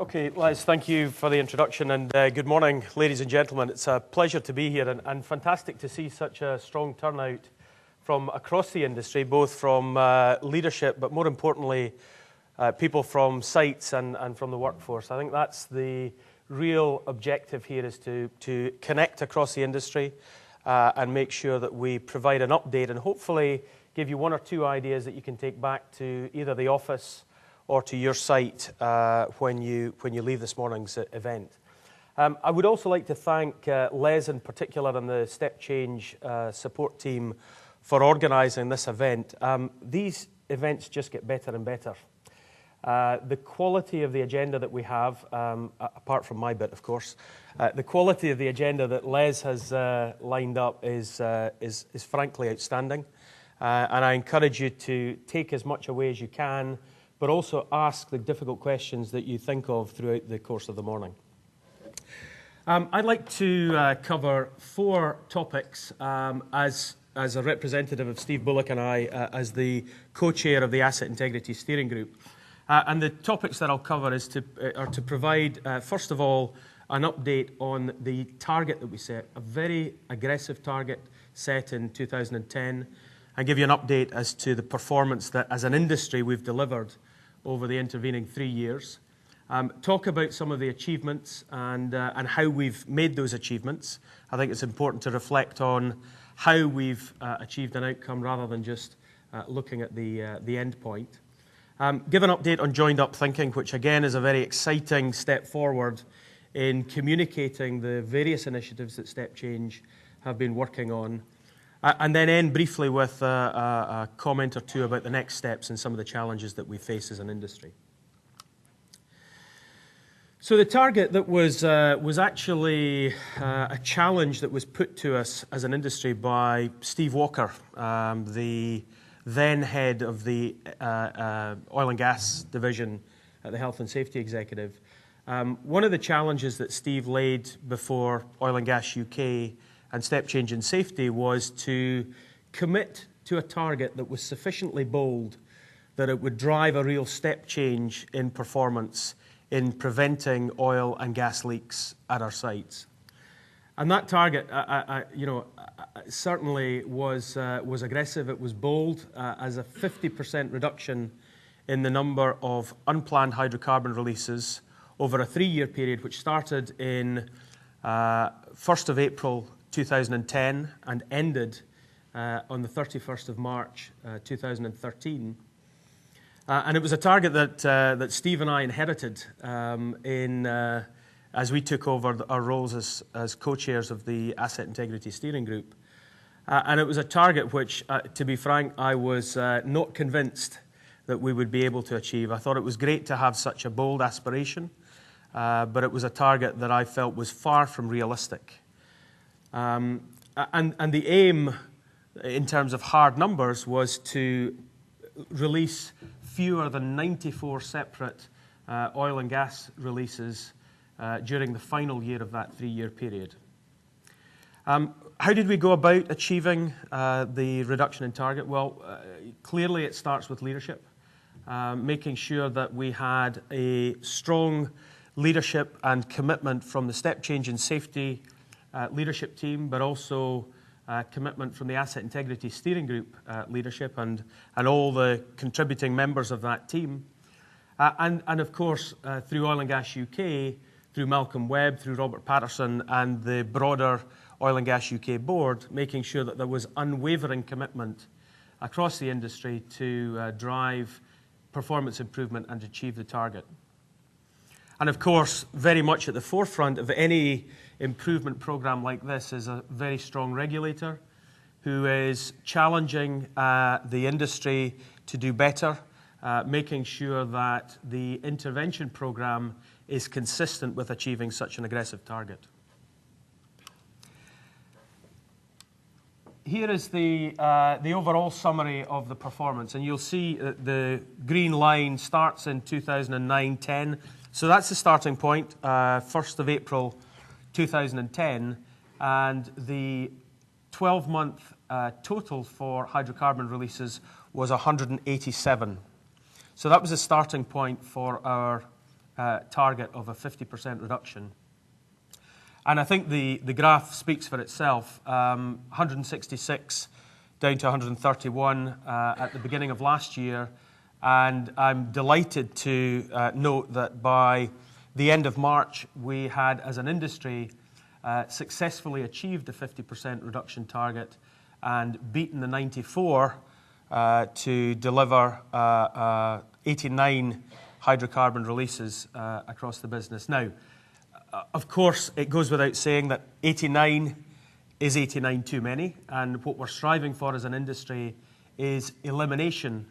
Okay, Les, thank you for the introduction, and good morning, ladies and gentlemen. It's a pleasure to be here, and fantastic to see such a strong turnout from across the industry, both from leadership, but more importantly, people from sites and from the workforce. I think that's the real objective here, is to connect across the industry and make sure that we provide an update and hopefully give you one or two ideas that you can take back to either the office or to your site when you leave this morning's event. I would also like to thank Les in particular and the Step Change support team for organising this event. These events just get better and better. The quality of the agenda that we have, apart from my bit, of course, the quality of the agenda that Les has lined up is frankly outstanding. And I encourage you to take as much away as you can, but also ask the difficult questions that you think of throughout the course of the morning. I'd like to cover four topics as a representative of Steve Bullock and I, as the co-chair of the Asset Integrity Steering Group. And the topics that I'll cover are to provide, first of all, an update on the target that we set, a very aggressive target set in 2010, and give you an update as to the performance that, as an industry, we've delivered over the intervening 3 years. Talk about some of the achievements and how we've made those achievements. I think it's important to reflect on how we've achieved an outcome rather than just looking at the end point. Give an update on joined up thinking, which again is a very exciting step forward in communicating the various initiatives that Step Change have been working on. And then end briefly with a comment or two about the next steps and some of the challenges that we face as an industry. So the target that was actually a challenge that was put to us as an industry by Steve Walker, the then head of the oil and gas division at the Health and Safety Executive. One of the challenges that Steve laid before Oil and Gas UK and Step Change in Safety was to commit to a target that was sufficiently bold that it would drive a real step change in performance in preventing oil and gas leaks at our sites. And that target, certainly was aggressive. It was bold, as a 50% reduction in the number of unplanned hydrocarbon releases over a 3-year period, which started in 1st of April 2010 and ended on the 31st of March 2013. And it was a target that Steve and I inherited as we took over our roles as co-chairs of the Asset Integrity Steering Group. And it was a target which, to be frank, I was not convinced that we would be able to achieve. I thought it was great to have such a bold aspiration, but it was a target that I felt was far from realistic. And the aim, in terms of hard numbers, was to release fewer than 94 separate oil and gas releases during the final year of that 3-year period. How did we go about achieving the reduction in target? Well, clearly it starts with leadership, making sure that we had a strong leadership and commitment from the Step Change in Safety leadership team, but also commitment from the Asset Integrity Steering Group leadership and all the contributing members of that team. And of course, through Oil and Gas UK, through Malcolm Webb, through Robert Patterson and the broader Oil and Gas UK board, making sure that there was unwavering commitment across the industry to drive performance improvement and achieve the target. And of course, very much at the forefront of any improvement program like this is a very strong regulator who is challenging the industry to do better, making sure that the intervention program is consistent with achieving such an aggressive target. Here is the overall summary of the performance, and you'll see that the green line starts in 2009-10. So that's the starting point, 1st of April 2010, and the 12-month total for hydrocarbon releases was 187. So that was a starting point for our target of a 50% reduction. And I think the graph speaks for itself. 166 down to 131 at the beginning of last year. And I'm delighted to note that by the end of March, we had, as an industry, successfully achieved the 50% reduction target and beaten the 94 to deliver 89 hydrocarbon releases across the business. Now, of course, it goes without saying that 89 is 89 too many, and what we're striving for as an industry is elimination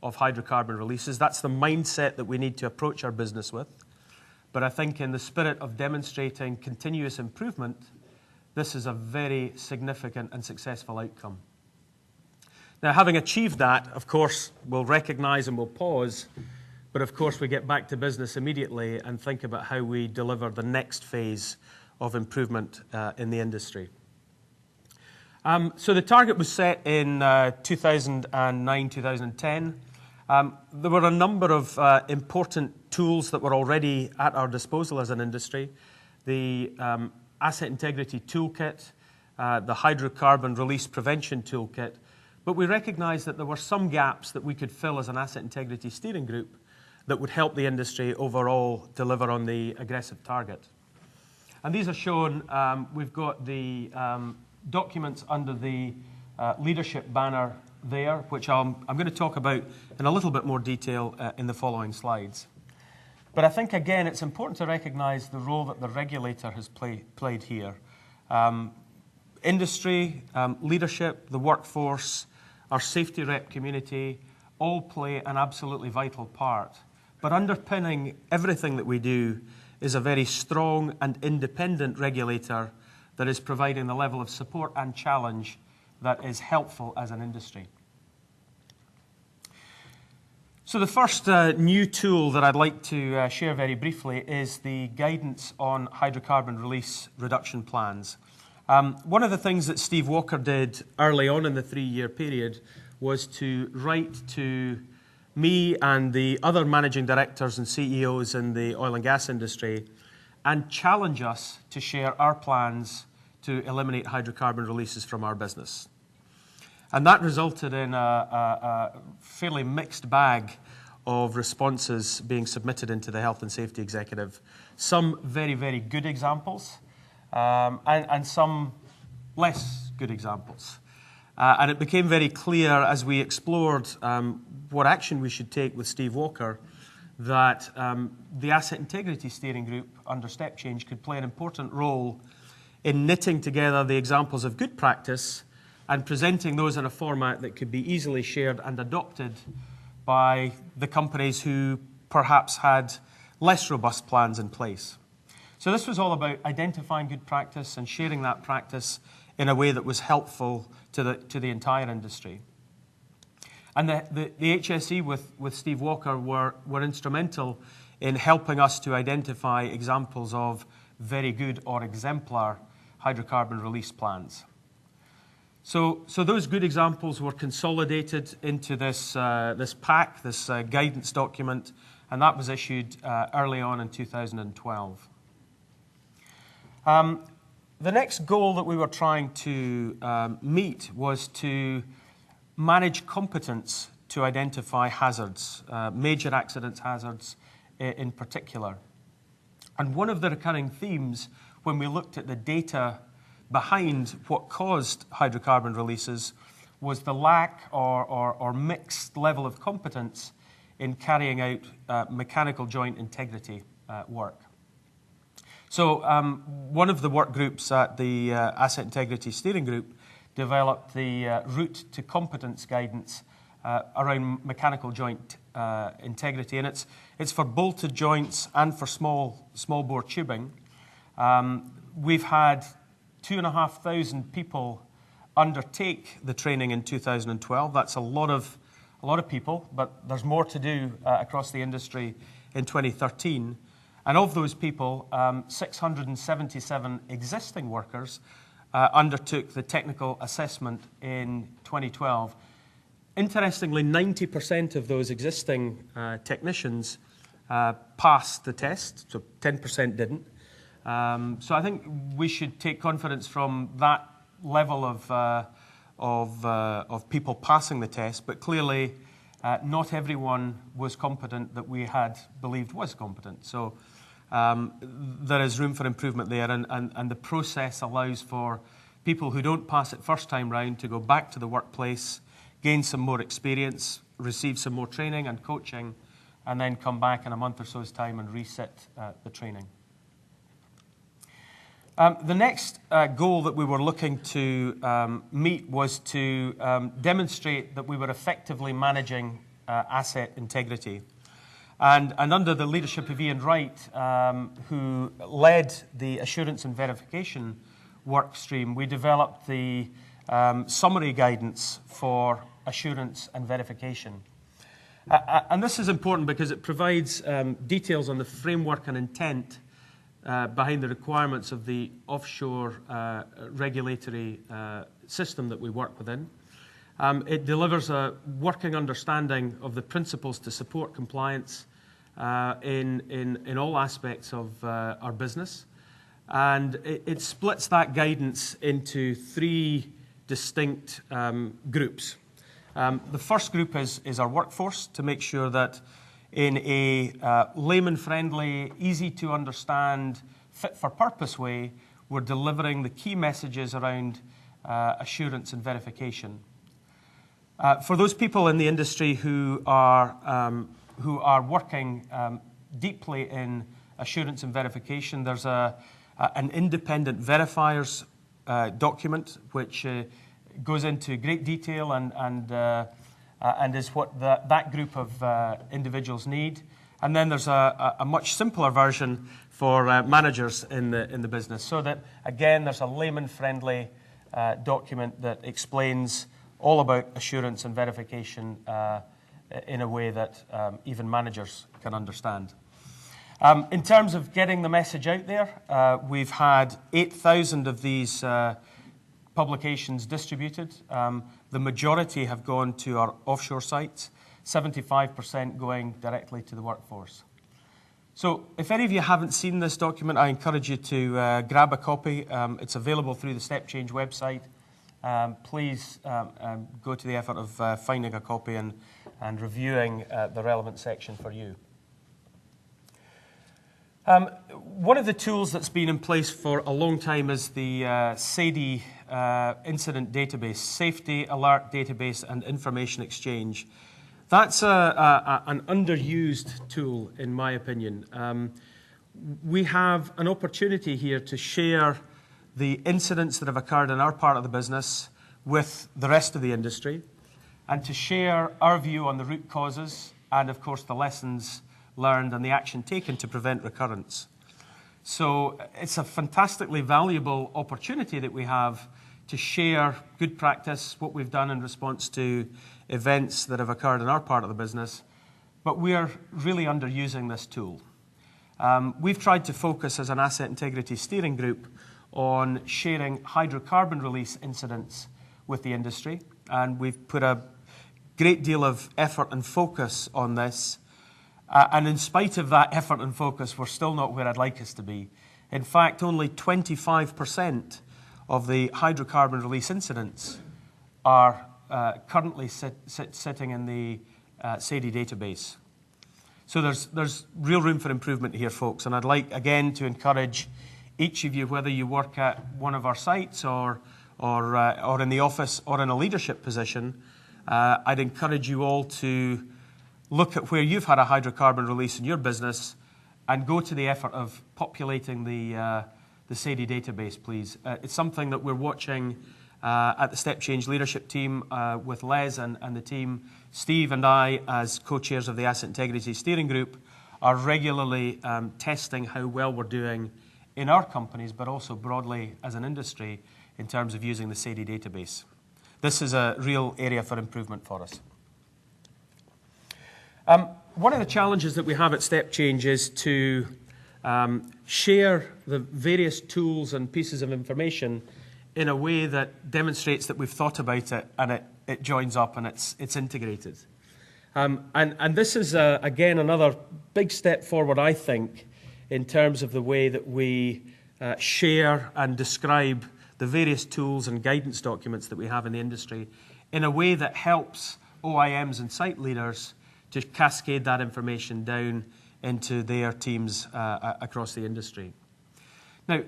of hydrocarbon releases. That's the mindset that we need to approach our business with. But I think in the spirit of demonstrating continuous improvement, this is a very significant and successful outcome. Now, having achieved that, of course, we'll recognise and we'll pause, but of course we get back to business immediately and think about how we deliver the next phase of improvement in the industry. So the target was set in 2009, 2010. There were a number of important tools that were already at our disposal as an industry. The Asset Integrity Toolkit, the Hydrocarbon Release Prevention Toolkit, but we recognised that there were some gaps that we could fill as an Asset Integrity Steering Group that would help the industry overall deliver on the aggressive target. And these are shown. We've got the documents under the leadership banner there, which I'm going to talk about in a little bit more detail in the following slides. But I think, again, it's important to recognise the role that the regulator has played here. Industry, leadership, the workforce, our safety rep community all play an absolutely vital part. But underpinning everything that we do is a very strong and independent regulator that is providing the level of support and challenge that is helpful as an industry. So the first new tool that I'd like to share very briefly is the guidance on hydrocarbon release reduction plans. One of the things that Steve Walker did early on in the 3-year period was to write to me and the other managing directors and CEOs in the oil and gas industry and challenge us to share our plans to eliminate hydrocarbon releases from our business. And that resulted in a fairly mixed bag of responses being submitted into the Health and Safety Executive. Some very, very good examples and some less good examples. And it became very clear as we explored what action we should take with Steve Walker that the Asset Integrity Steering Group under Step Change could play an important role in knitting together the examples of good practice and presenting those in a format that could be easily shared and adopted by the companies who perhaps had less robust plans in place. So this was all about identifying good practice and sharing that practice in a way that was helpful to the entire industry. And the HSE with Steve Walker were instrumental in helping us to identify examples of very good or exemplar hydrocarbon release plans. So those good examples were consolidated into this pack, this guidance document, and that was issued early on in 2012. The next goal that we were trying to meet was to manage competence to identify hazards, major accidents hazards in particular. And one of the recurring themes when we looked at the data behind what caused hydrocarbon releases was the lack or mixed level of competence in carrying out mechanical joint integrity work. So one of the work groups at the Asset Integrity Steering Group developed the route to competence guidance around mechanical joint integrity, and it's for bolted joints and for small bore tubing. We've had 2,500 people undertake the training in 2012. That's a lot of people, but there's more to do across the industry in 2013. And of those people, 677 existing workers undertook the technical assessment in 2012. Interestingly, 90% of those existing technicians passed the test, so 10% didn't. So I think we should take confidence from that level of people passing the test, but clearly not everyone was competent that we had believed was competent. So there is room for improvement there, and the process allows for people who don't pass it first time round to go back to the workplace, gain some more experience, receive some more training and coaching, and then come back in a month or so's time and resit the training. The next goal that we were looking to meet was to demonstrate that we were effectively managing asset integrity. And under the leadership of Ian Wright, who led the assurance and verification work stream, we developed the summary guidance for assurance and verification. And this is important because it provides details on the framework and intent behind the requirements of the offshore regulatory system that we work within. It delivers a working understanding of the principles to support compliance in all aspects of our business. And it splits that guidance into three distinct groups. The first group is our workforce, to make sure that in a layman-friendly, easy-to-understand, fit-for-purpose way, we're delivering the key messages around assurance and verification. For those people in the industry who are working deeply in assurance and verification, there's an independent verifiers document which goes into great detail and is what that group of individuals need. And then there's a much simpler version for managers in the business, so that, again, there's a layman-friendly document that explains all about assurance and verification in a way that even managers can understand. In terms of getting the message out there, we've had 8,000 of these publications distributed. The majority have gone to our offshore sites, 75% going directly to the workforce. So if any of you haven't seen this document, I encourage you to grab a copy. It's available through the Step Change website. Please go to the effort of finding a copy and reviewing the relevant section for you. One of the tools that's been in place for a long time is the SAIDI incident database, Safety Alert Database and Information Exchange. That's an underused tool, in my opinion. We have an opportunity here to share the incidents that have occurred in our part of the business with the rest of the industry, and to share our view on the root causes and, of course, the lessons learned and the action taken to prevent recurrence. So it's a fantastically valuable opportunity that we have to share good practice, what we've done in response to events that have occurred in our part of the business, but we are really underusing this tool. We've tried to focus as an asset integrity steering group on sharing hydrocarbon release incidents with the industry, and we've put a great deal of effort and focus on this. And in spite of that effort and focus, we're still not where I'd like us to be. In fact, only 25% of the hydrocarbon release incidents are currently sitting in the SAIDI database. So there's real room for improvement here, folks. And I'd like, again, to encourage each of you, whether you work at one of our sites or in the office or in a leadership position, I'd encourage you all to look at where you've had a hydrocarbon release in your business and go to the effort of populating the SAIDI database, please. It's something that we're watching at the Step Change leadership team with Les and the team. Steve and I, as co-chairs of the Asset Integrity Steering Group, are regularly testing how well we're doing in our companies, but also broadly as an industry in terms of using the SAIDI database. This is a real area for improvement for us. One of the challenges that we have at Step Change is to share the various tools and pieces of information in a way that demonstrates that we've thought about it and it joins up and it's integrated. And this is, again, another big step forward, I think, in terms of the way that we share and describe the various tools and guidance documents that we have in the industry in a way that helps OIMs and site leaders to cascade that information down into their teams across the industry. Now,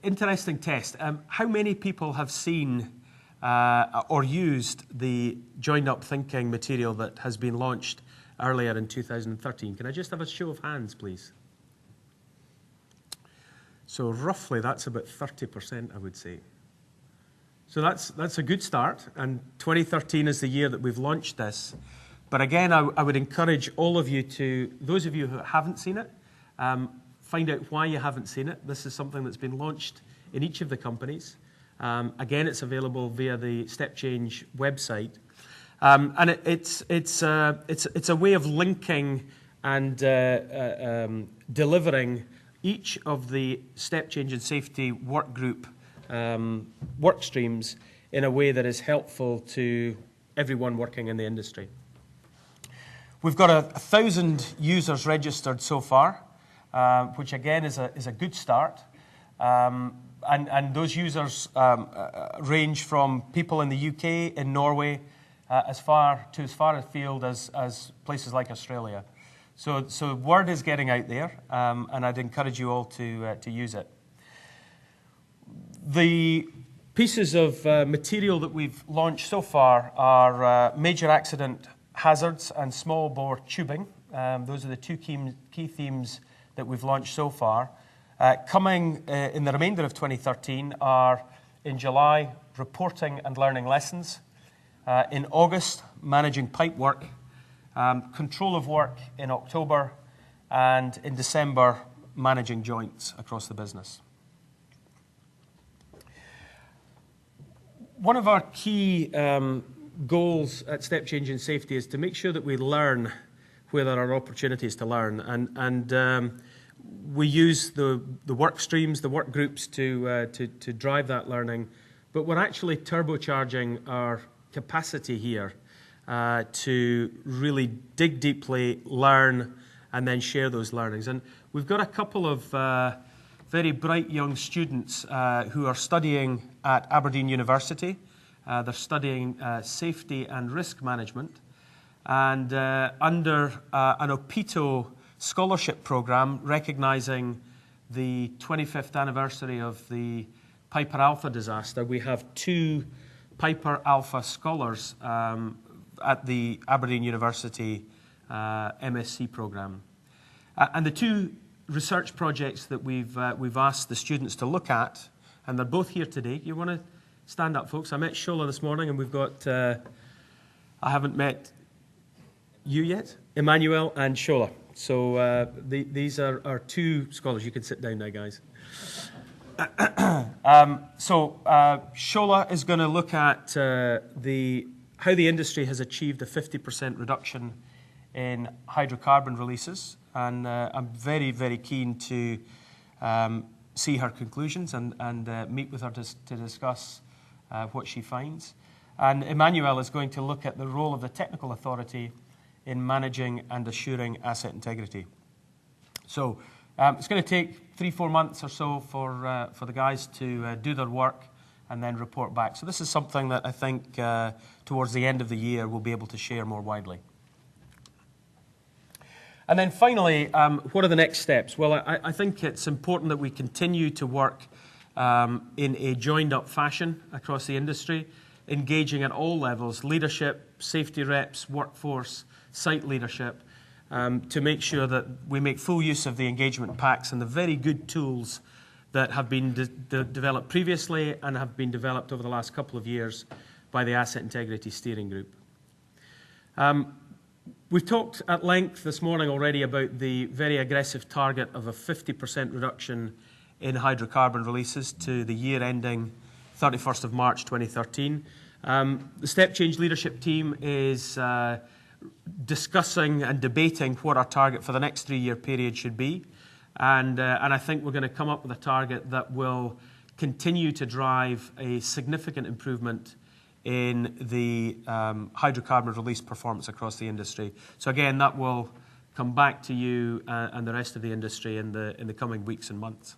interesting test. How many people have seen or used the joined-up thinking material that has been launched earlier in 2013? Can I just have a show of hands, please? So roughly, that's about 30%, I would say. So that's a good start, and 2013 is the year that we've launched this. But again, I would encourage all of you to, those of you who haven't seen it, find out why you haven't seen it. This is something that's been launched in each of the companies. Again, it's available via the Step Change website. And it's a way of linking and delivering each of the Step Change and Safety work group work streams in a way that is helpful to everyone working in the industry. We've got 1,000 users registered so far, which again is a good start. And those users range from people in the UK, in Norway, as far afield as places like Australia. So word is getting out there, and I'd encourage you all to use it. The pieces of material that we've launched so far are major accident hazards and small bore tubing. Those are the two key themes that we've launched so far. Coming in the remainder of 2013 are, in July, reporting and learning lessons. In August, managing pipe work. Control of work in October. And in December, managing joints across the business. One of our key goals at Step Change and Safety is to make sure that we learn where there are opportunities to learn. And we use the work streams, the work groups to drive that learning. But we're actually turbocharging our capacity here to really dig deeply, learn, and then share those learnings. And we've got a couple of very bright young students who are studying at Aberdeen University. They're studying safety and risk management. And under an OPITO scholarship program recognising the 25th anniversary of the Piper Alpha disaster, we have 2 Piper Alpha scholars at the Aberdeen University MSc program. And the 2 research projects that we've asked the students to look at, and they're both here today. You want to stand up, folks? I met Shola this morning, and we've got, I haven't met you yet, Emmanuel and Shola. So these are our 2 scholars. You can sit down now, guys. Shola is going to look at how the industry has achieved a 50% reduction in hydrocarbon releases. And I'm very, very keen to see her conclusions and meet with her to discuss what she finds. And Emmanuel is going to look at the role of the technical authority in managing and assuring asset integrity. So it's going to take 3-4 months or so for the guys to do their work and then report back. So this is something that I think towards the end of the year we'll be able to share more widely. And then finally, what are the next steps? Well, I think it's important that we continue to work in a joined-up fashion across the industry, engaging at all levels, leadership, safety reps, workforce, site leadership, to make sure that we make full use of the engagement packs and the very good tools that have been developed previously and have been developed over the last couple of years by the Asset Integrity Steering Group. We've talked at length this morning already about the very aggressive target of a 50% reduction in hydrocarbon releases to the year ending 31st of March 2013. The Step Change leadership team is discussing and debating what our target for the next 3-year period should be. And I think we're going to come up with a target that will continue to drive a significant improvement in the hydrocarbon release performance across the industry. So again, that will come back to you and the rest of the industry in the coming weeks and months.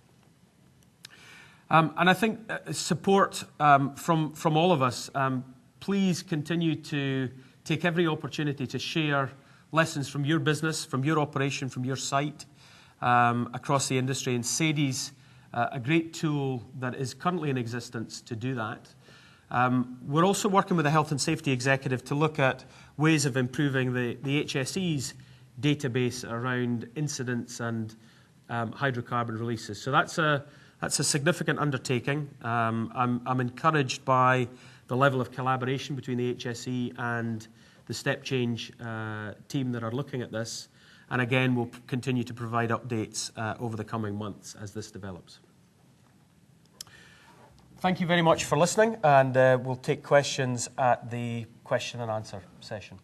And I think support from all of us. Please continue to take every opportunity to share lessons from your business, from your operation, from your site across the industry. And SADI's a great tool that is currently in existence to do that. We're also working with the Health and Safety Executive to look at ways of improving the HSE's database around incidents and hydrocarbon releases. So that's a significant undertaking. I'm encouraged by the level of collaboration between the HSE and the Step Change team that are looking at this. And again, we'll continue to provide updates over the coming months as this develops. Thank you very much for listening, and we'll take questions at the question and answer session.